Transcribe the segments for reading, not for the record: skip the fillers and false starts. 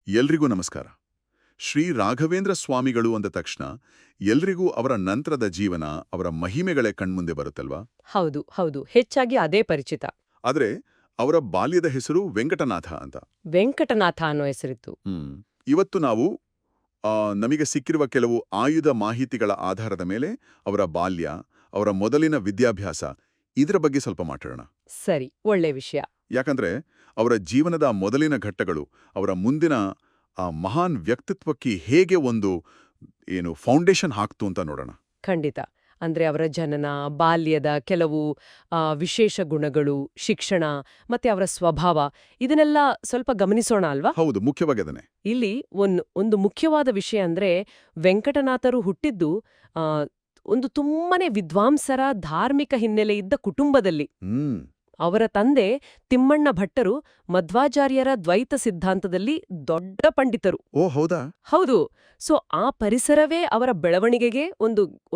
ಎಲ್ರಿಗೂ ನಮಸ್ಕಾರ. ಶ್ರೀ ರಾಘವೇಂದ್ರ ಸ್ವಾಮಿಗಳು ಅಂದ ತಕ್ಷಣ ಎಲ್ರಿಗೂ ಅವರ ನಂತರದ ಜೀವನ, ಅವರ ಮಹಿಮೆಗಳೇ ಕಣ್ಮುಂದೆ ಬರುತ್ತಲ್ವಾ? ಹೌದು ಹೌದು, ಹೆಚ್ಚಾಗಿ ಅದೇ ಪರಿಚಿತ. ಆದರೆ ಅವರ ಬಾಲ್ಯದ ಹೆಸರು ವೆಂಕಟನಾಥ ಅಂತ. ವೆಂಕಟನಾಥ ಅನ್ನೋ ಹೆಸರಿತ್ತು. ಇವತ್ತು ನಾವು ನಮಗೆ ಸಿಕ್ಕಿರುವ ಕೆಲವು ಆಯುಧ ಮಾಹಿತಿಗಳ ಆಧಾರದ ಮೇಲೆ ಅವರ ಬಾಲ್ಯ, ಅವರ ಮೊದಲಿನ ವಿದ್ಯಾಭ್ಯಾಸ ಇದರ ಬಗ್ಗೆ ಸ್ವಲ್ಪ ಮಾತಾಡೋಣ. ಸರಿ, ಒಳ್ಳೆ ವಿಷಯ. ಯಾಕಂದ್ರೆ ಅವರ ಜೀವನದ ಮೊದಲಿನ ಘಟ್ಟಗಳು ಅವರ ಮುಂದಿನ ಆ ಮಹಾನ್ ವ್ಯಕ್ತಿತ್ವಕ್ಕೆ ಹೇಗೆ ಒಂದು ಫೌಂಡೇಶನ್ ಹಾಕ್ತು ಅಂತ ನೋಡೋಣ. ಖಂಡಿತ. ಅಂದ್ರೆ ಅವರ ಜನನ, ಬಾಲ್ಯದ ಕೆಲವು ವಿಶೇಷ ಗುಣಗಳು, ಶಿಕ್ಷಣ ಮತ್ತೆ ಅವರ ಸ್ವಭಾವ, ಇದನ್ನೆಲ್ಲ ಸ್ವಲ್ಪ ಗಮನಿಸೋಣ ಅಲ್ವಾ? ಹೌದು, ಮುಖ್ಯವಾಗಿ ಅದನ್ನೇ. ಇಲ್ಲಿ ಒಂದು ಮುಖ್ಯವಾದ ವಿಷಯ ಅಂದ್ರೆ, ವೆಂಕಟನಾಥರು ಹುಟ್ಟಿದ್ದು ಒಂದು ತುಂಬಾನೇ ವಿದ್ವಾಂಸರ ಧಾರ್ಮಿಕ ಹಿನ್ನೆಲೆ ಇದ್ದ ಕುಟುಂಬದಲ್ಲಿ. ಅವರ ತಂದೆ ತಿಮ್ಮಣ್ಣ ಭಟ್ಟರು ಮಧ್ವಾಚಾರ್ಯರ ದ್ವೈತ ಸಿದ್ಧಾಂತದಲ್ಲಿ ದೊಡ್ಡ ಪಂಡಿತರು. ಓ ಹೌದಾ? ಹೌದು. ಸೊ ಆ ಪರಿಸರವೇ ಅವರ ಬೆಳವಣಿಗೆಗೆ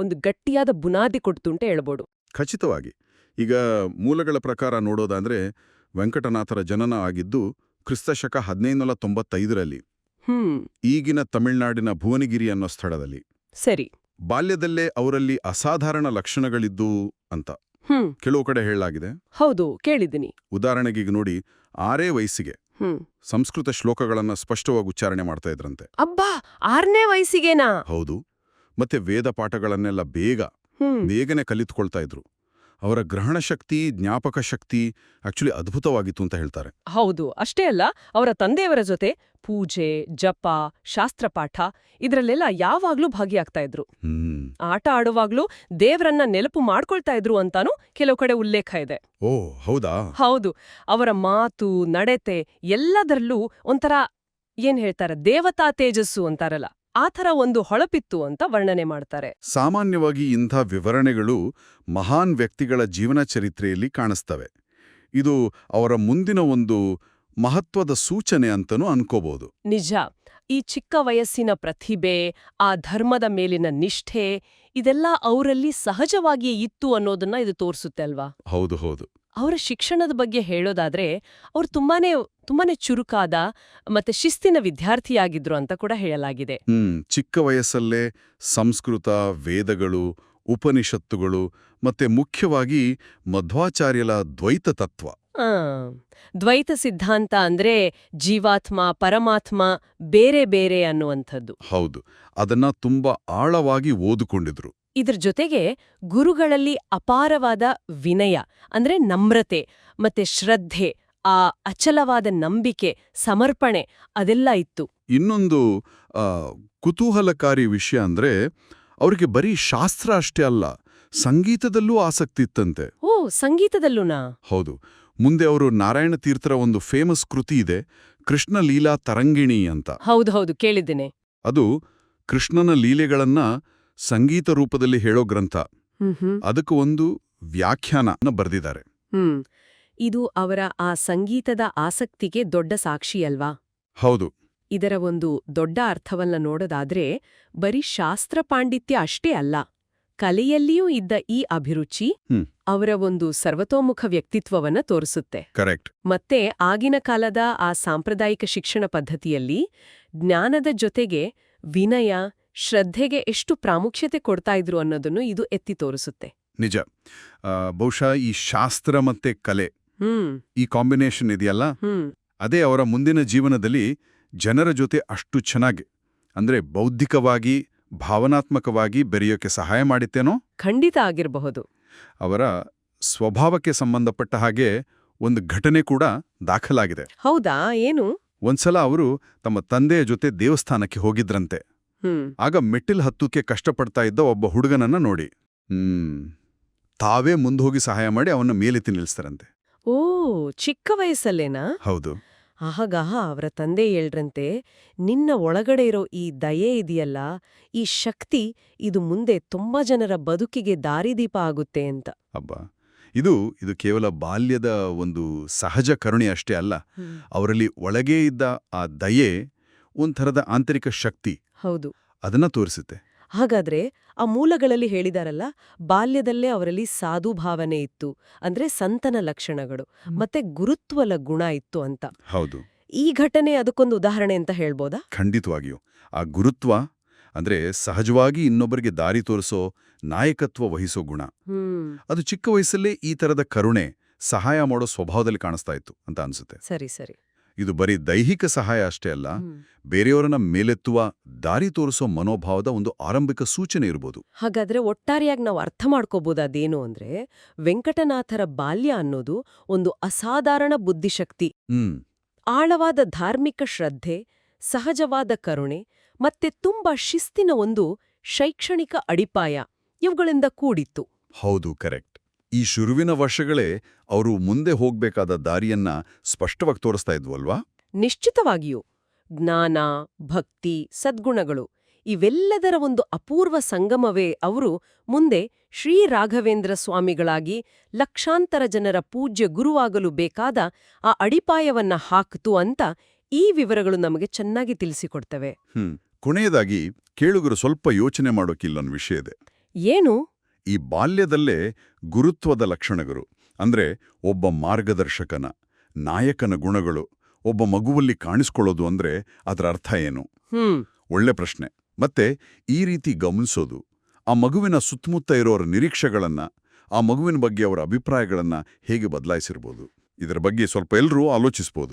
ಒಂದು ಗಟ್ಟಿಯಾದ ಬುನಾದಿ ಕೊಡ್ತುಂಟೆ ಹೇಳ್ಬೋದು. ಖಚಿತವಾಗಿ. ಈಗ ಮೂಲಗಳ ಪ್ರಕಾರ ನೋಡೋದಾದ್ರೆ ವೆಂಕಟನಾಥರ ಜನನ ಆಗಿದ್ದು ಕ್ರಿಸ್ತಶಕ 1595ರಲ್ಲಿ, ಈಗಿನ ತಮಿಳುನಾಡಿನ ಭುವನಗಿರಿ ಅನ್ನೋ ಸ್ಥಳದಲ್ಲಿ. ಸರಿ. ಬಾಲ್ಯದಲ್ಲೇ ಅವರಲ್ಲಿ ಅಸಾಧಾರಣ ಲಕ್ಷಣಗಳಿದ್ದು ಅಂತ ಕೆಲವು ಕಡೆ ಹೇಳಲಾಗಿದೆ. ಹೌದು, ಕೇಳಿದ್ದೀನಿ. ಉದಾಹರಣೆಗೆ ಈಗ ನೋಡಿ, 6ನೇ ವಯಸ್ಸಿಗೆ ಸಂಸ್ಕೃತ ಶ್ಲೋಕಗಳನ್ನ ಸ್ಪಷ್ಟವಾಗಿ ಉಚ್ಚಾರಣೆ ಮಾಡ್ತಾ ಇದ್ರಂತೆ. ಅಬ್ಬಾ, 6ನೇ ವಯಸ್ಸಿಗೆನಾ? ಹೌದು. ಮತ್ತೆ ವೇದ ಪಾಠಗಳನ್ನೆಲ್ಲ ಬೇಗನೆ ಕಲಿತುಕೊಳ್ತಾ ಇದ್ರು. ಅವರ ಗ್ರಹಣ ಶಕ್ತಿ, ಜ್ಞಾಪಕ ಶಕ್ತಿ ಆಕ್ಚುಲಿ ಅದ್ಭುತವಾಗಿತ್ತು ಅಂತ ಹೇಳ್ತಾರೆ. ಹೌದು. ಅಷ್ಟೇ ಅಲ್ಲ, ಅವರ ತಂದೆಯವರ ಜೊತೆ ಪೂಜೆ, ಜಪ, ಶಾಸ್ತ್ರಪಾಠ ಇದರಲ್ಲೆಲ್ಲ ಯಾವಾಗ್ಲೂ ಭಾಗಿಯಾಗ್ತಾ ಇದ್ರು. ಆಟ ಆಡುವಾಗ್ಲೂ ದೇವರನ್ನ ನೆನಪು ಮಾಡ್ಕೊಳ್ತಾ ಇದ್ರು ಅಂತಾನೂ ಕೆಲವು ಕಡೆ ಉಲ್ಲೇಖ ಇದೆ. ಓ ಹೌದಾ? ಹೌದು. ಅವರ ಮಾತು, ನಡತೆ ಎಲ್ಲದರಲ್ಲೂ ಒಂಥರ ಏನ್ ಹೇಳ್ತಾರೆ, ದೇವತಾ ತೇಜಸ್ಸು ಅಂತಾರಲ್ಲ, ಆ ಥರ ಒಂದು ಹೊಳಪಿತ್ತು ಅಂತ ವರ್ಣನೆ ಮಾಡ್ತಾರೆ. ಸಾಮಾನ್ಯವಾಗಿ ಇಂಥ ವಿವರಣೆಗಳು ಮಹಾನ್ ವ್ಯಕ್ತಿಗಳ ಜೀವನ ಚರಿತ್ರೆಯಲ್ಲಿ ಕಾಣಿಸ್ತವೆ. ಇದು ಅವರ ಮುಂದಿನ ಒಂದು ಮಹತ್ವದ ಸೂಚನೆ ಅಂತನೂ ಅನ್ಕೋಬಹುದು. ನಿಜ. ಈ ಚಿಕ್ಕ ವಯಸ್ಸಿನ ಪ್ರತಿಭೆ, ಆ ಧರ್ಮದ ಮೇಲಿನ ನಿಷ್ಠೆ, ಇದೆಲ್ಲ ಅವರಲ್ಲಿ ಸಹಜವಾಗಿಯೇ ಇತ್ತು ಅನ್ನೋದನ್ನ ಇದು ತೋರಿಸುತ್ತೆ ಅಲ್ವಾ? ಹೌದು ಹೌದು. ಅವರ ಶಿಕ್ಷಣದ ಬಗ್ಗೆ ಹೇಳೋದಾದ್ರೆ, ಅವ್ರು ತುಂಬಾನೇ ಚುರುಕಾದ ಮತ್ತೆ ಶಿಸ್ತಿನ ವಿದ್ಯಾರ್ಥಿಯಾಗಿದ್ರು ಅಂತ ಕೂಡ ಹೇಳಲಾಗಿದೆ. ಚಿಕ್ಕ ವಯಸ್ಸಲ್ಲೇ ಸಂಸ್ಕೃತ, ವೇದಗಳು, ಉಪನಿಷತ್ತುಗಳು ಮತ್ತೆ ಮುಖ್ಯವಾಗಿ ಮಧ್ವಾಚಾರ್ಯರ ದ್ವೈತ ತತ್ವ. ದ್ವೈತ ಸಿದ್ಧಾಂತ ಅಂದ್ರೆ ಜೀವಾತ್ಮ, ಪರಮಾತ್ಮ ಬೇರೆ ಬೇರೆ ಅನ್ನುವಂಥದ್ದು. ಹೌದು, ಅದನ್ನ ತುಂಬಾ ಆಳವಾಗಿ ಓದಿಕೊಂಡಿದ್ರು. ಇದ್ರ ಜೊತೆಗೆ ಗುರುಗಳಲ್ಲಿ ಅಪಾರವಾದ ವಿನಯ ಅಂದ್ರೆ ನಮ್ರತೆ ಮತ್ತೆ ಶ್ರದ್ಧೆ, ಆ ಅಚಲವಾದ ನಂಬಿಕೆ, ಸಮರ್ಪಣೆ ಅದೆಲ್ಲ ಇತ್ತು. ಇನ್ನೊಂದು ಕುತೂಹಲಕಾರಿ ವಿಷಯ ಅಂದ್ರೆ ಅವರಿಗೆ ಬರೀ ಶಾಸ್ತ್ರ ಅಷ್ಟೇ ಅಲ್ಲ, ಸಂಗೀತದಲ್ಲೂ ಆಸಕ್ತಿ ಇತ್ತಂತೆ. ಓ, ಸಂಗೀತದಲ್ಲೂನಾ? ಹೌದು. ಮುಂದೆ ಅವರು ನಾರಾಯಣ ತೀರ್ಥರ ಒಂದು ಫೇಮಸ್ ಕೃತಿ ಇದೆ, ಕೃಷ್ಣ ಲೀಲಾ ತರಂಗಿಣಿ ಅಂತ. ಹೌದು, ಕೇಳಿದ್ದೇನೆ. ಅದು ಕೃಷ್ಣನ ಲೀಲೆಗಳನ್ನ ಸಂಗೀತ ರೂಪದಲ್ಲಿ ಹೇಳೋ ಗ್ರಂಥ. ಅದಕ್ಕೆ ಒಂದು ವ್ಯಾಖ್ಯಾನ ಬರೆದಿದ್ದಾರೆ. ಇದು ಅವರ ಆ ಸಂಗೀತದ ಆಸಕ್ತಿಗೆ ದೊಡ್ಡ ಸಾಕ್ಷಿ ಅಲ್ವಾ? ಹೌದು. ಇದರ ಒಂದು ದೊಡ್ಡ ಅರ್ಥವನ್ನ ನೋಡೋದಾದ್ರೆ, ಬರೀ ಶಾಸ್ತ್ರ ಪಾಂಡಿತ್ಯ ಅಷ್ಟೇ ಅಲ್ಲ, ಕಲೆಯಲ್ಲಿಯೂ ಇದ್ದ ಈ ಅಭಿರುಚಿ ಅವರ ಒಂದು ಸರ್ವತೋಮುಖ ವ್ಯಕ್ತಿತ್ವವನ್ನ ತೋರಿಸುತ್ತೆ. ಕರೆಕ್ಟ್. ಮತ್ತೆ ಆಗಿನ ಕಾಲದ ಆ ಸಾಂಪ್ರದಾಯಿಕ ಶಿಕ್ಷಣ ಪದ್ಧತಿಯಲ್ಲಿ ಜ್ಞಾನದ ಜೊತೆಗೆ ವಿನಯ, ಶ್ರದ್ಧೆಗೆ ಎಷ್ಟು ಪ್ರಾಮುಖ್ಯತೆ ಕೊಡ್ತಾ ಇದ್ರು ಅನ್ನೋದನ್ನು ಇದು ಎತ್ತಿ ತೋರಿಸುತ್ತೆ. ನಿಜ. ಬಹುಶಃ ಈ ಶಾಸ್ತ್ರ ಮತ್ತೆ ಕಲೆ, ಈ ಕಾಂಬಿನೇಷನ್ ಇದೆಯಲ್ಲ, ಅದೇ ಅವರ ಮುಂದಿನ ಜೀವನದಲ್ಲಿ ಜನರ ಜೊತೆ ಅಷ್ಟು ಚೆನ್ನಾಗಿ, ಅಂದ್ರೆ ಬೌದ್ಧಿಕವಾಗಿ, ಭಾವನಾತ್ಮಕವಾಗಿ ಬೆರೆಯೋಕೆ ಸಹಾಯ ಮಾಡಿತ್ತೇನೋ? ಖಂಡಿತ ಆಗಿರಬಹುದು. ಅವರ ಸ್ವಭಾವಕ್ಕೆ ಸಂಬಂಧಪಟ್ಟ ಹಾಗೆ ಒಂದು ಘಟನೆ ಕೂಡ ದಾಖಲಾಗಿದೆ. ಹೌದಾ? ಏನು? ಒಂದ್ಸಲ ಅವರು ತಮ್ಮ ತಂದೆಯ ಜೊತೆ ದೇವಸ್ಥಾನಕ್ಕೆ ಹೋಗಿದ್ರಂತೆ. ಆಗ ಮೆಟ್ಟಿಲ್ ಹತ್ತುಕ್ಕೆ ಕಷ್ಟಪಡ್ತಾ ಇದ್ದ ಒಬ್ಬ ಹುಡುಗನನ್ನ ನೋಡಿ ತಾವೇ ಮುಂದೋಗಿ ಸಹಾಯ ಮಾಡಿ ಅವನ್ನ ಮೇಲೆತ್ತಿ ನಿಲ್ಲಿಸ್ತಾರಂತೆ. ಓ, ಚಿಕ್ಕ ವಯಸ್ಸಲ್ಲೇನಾ? ಹೌದು. ಆಗ ಅವರ ತಂದೆ ಹೇಳ್ರಂತೆ, ನಿನ್ನ ಒಳಗಡೆ ಇರೋ ಈ ದಯೆ ಇದೆಯಲ್ಲ, ಈ ಶಕ್ತಿ, ಇದು ಮುಂದೆ ತುಂಬಾ ಜನರ ಬದುಕಿಗೆ ದಾರಿದೀಪ ಆಗುತ್ತೆ ಅಂತ. ಅಬ್ಬಾ, ಇದು ಕೇವಲ ಬಾಲ್ಯದ ಒಂದು ಸಹಜ ಕರುಣೆ ಅಷ್ಟೇ ಅಲ್ಲ, ಅವರಲ್ಲಿ ಒಳಗೇ ಇದ್ದ ಆ ದಯೆ, ಒಂಥರದ ಆಂತರಿಕ ಶಕ್ತಿ, ಹೌದು, ಅದನ್ನ ತೋರಿಸುತ್ತೆ. ಹಾಗಾದ್ರೆ ಆ ಮೂಲಗಳಲ್ಲಿ ಹೇಳಿದಾರಲ್ಲ, ಬಾಲ್ಯದಲ್ಲೇ ಅವರಲ್ಲಿ ಸಾಧು ಭಾವನೆ ಇತ್ತು, ಅಂದ್ರೆ ಸಂತನ ಲಕ್ಷಣಗಳು, ಮತ್ತೆ ಗುರುತ್ವಲ ಗುಣ ಇತ್ತು ಅಂತ. ಹೌದು. ಈ ಘಟನೆ ಅದಕ್ಕೊಂದು ಉದಾಹರಣೆ ಅಂತ ಹೇಳ್ಬೋದಾ? ಖಂಡಿತವಾಗಿಯೂ. ಆ ಗುರುತ್ವ ಅಂದ್ರೆ ಸಹಜವಾಗಿ ಇನ್ನೊಬ್ಬರಿಗೆ ದಾರಿ ತೋರಿಸೋ, ನಾಯಕತ್ವ ವಹಿಸೋ ಗುಣ. ಅದು ಚಿಕ್ಕ ವಯಸ್ಸಲ್ಲೇ ಈ ತರದ ಕರುಣೆ, ಸಹಾಯ ಮಾಡೋ ಸ್ವಭಾವದಲ್ಲಿ ಕಾಣಿಸ್ತಾ ಇತ್ತು ಅಂತ ಅನ್ಸುತ್ತೆ. ಸರಿ ಸರಿ. ಇದು ಬರೀ ದೈಹಿಕ ಸಹಾಯ ಅಷ್ಟೇ ಅಲ್ಲ, ಬೇರೆಯವರನ್ನ ಮೇಲೆತ್ತುವ, ದಾರಿ ತೋರಿಸೋ ಮನೋಭಾವದ ಒಂದು ಆರಂಭಿಕ ಸೂಚನೆ ಇರ್ಬೋದು. ಹಾಗಾದ್ರೆ ಒಟ್ಟಾರೆಯಾಗಿ ನಾವು ಅರ್ಥ ಮಾಡ್ಕೋಬೋದಾದೇನು ಅಂದ್ರೆ, ವೆಂಕಟನಾಥರ ಬಾಲ್ಯ ಅನ್ನೋದು ಒಂದು ಅಸಾಧಾರಣ ಬುದ್ಧಿಶಕ್ತಿ, ಆಳವಾದ ಧಾರ್ಮಿಕ ಶ್ರದ್ಧೆ, ಸಹಜವಾದ ಕರುಣೆ ಮತ್ತೆ ತುಂಬಾ ಶಿಸ್ತಿನ ಒಂದು ಶೈಕ್ಷಣಿಕ ಅಡಿಪಾಯ ಇವುಗಳಿಂದ ಕೂಡಿತ್ತು. ಹೌದು, ಕರೆಕ್ಟ್. ಈ ಶುರುವಿನ ವರ್ಷಗಳೇ ಅವರು ಮುಂದೆ ಹೋಗ್ಬೇಕಾದ ದಾರಿಯನ್ನ ಸ್ಪಷ್ಟವಾಗಿ ತೋರಿಸ್ತಾ ಇದ್ವಲ್ವಾ? ನಿಶ್ಚಿತವಾಗಿಯೂ. ಜ್ಞಾನ, ಭಕ್ತಿ, ಸದ್ಗುಣಗಳು ಇವೆಲ್ಲದರ ಒಂದು ಅಪೂರ್ವ ಸಂಗಮವೇ ಅವರು ಮುಂದೆ ಶ್ರೀ ರಾಘವೇಂದ್ರ ಸ್ವಾಮಿಗಳಾಗಿ ಲಕ್ಷಾಂತರ ಜನರ ಪೂಜ್ಯ ಗುರುವಾಗಲು ಬೇಕಾದ ಆ ಅಡಿಪಾಯವನ್ನ ಹಾಕಿತು ಅಂತ ಈ ವಿವರಗಳು ನಮಗೆ ಚೆನ್ನಾಗಿ ತಿಳಿಸಿಕೊಡ್ತವೆ. ಕೊನೆಯದಾಗಿ ಕೇಳುಗರು ಸ್ವಲ್ಪ ಯೋಚನೆ ಮಾಡೋಕಿಲ್ಲೊಂದು ವಿಷಯ ಇದೆ. ಏನು? ಈ ಬಾಲ್ಯದಲ್ಲೇ ಗುರುತ್ವದ ಲಕ್ಷಣಗಳು ಅಂದ್ರೆ ಒಬ್ಬ ಮಾರ್ಗದರ್ಶಕನ, ನಾಯಕನ ಗುಣಗಳು ಒಬ್ಬ ಮಗುವಲ್ಲಿ ಕಾಣಿಸ್ಕೊಳ್ಳೋದು ಅಂದ್ರೆ ಅದರ ಅರ್ಥ ಏನು? ಒಳ್ಳೆ ಪ್ರಶ್ನೆ. ಮತ್ತೆ ಈ ರೀತಿ ಗಮನಿಸೋದು, ಆ ಮಗುವಿನ ಸುತ್ತಮುತ್ತ ಇರೋರ ನಿರೀಕ್ಷೆಗಳನ್ನ, ಆ ಮಗುವಿನ ಬಗ್ಗೆ ಅವರ ಅಭಿಪ್ರಾಯಗಳನ್ನ ಹೇಗೆ ಬದಲಾಯಿಸಿರ್ಬೋದು, ಇದರ ಬಗ್ಗೆ ಸ್ವಲ್ಪ ಎಲ್ಲರೂ ಆಲೋಚಿಸ್ಬೋದು.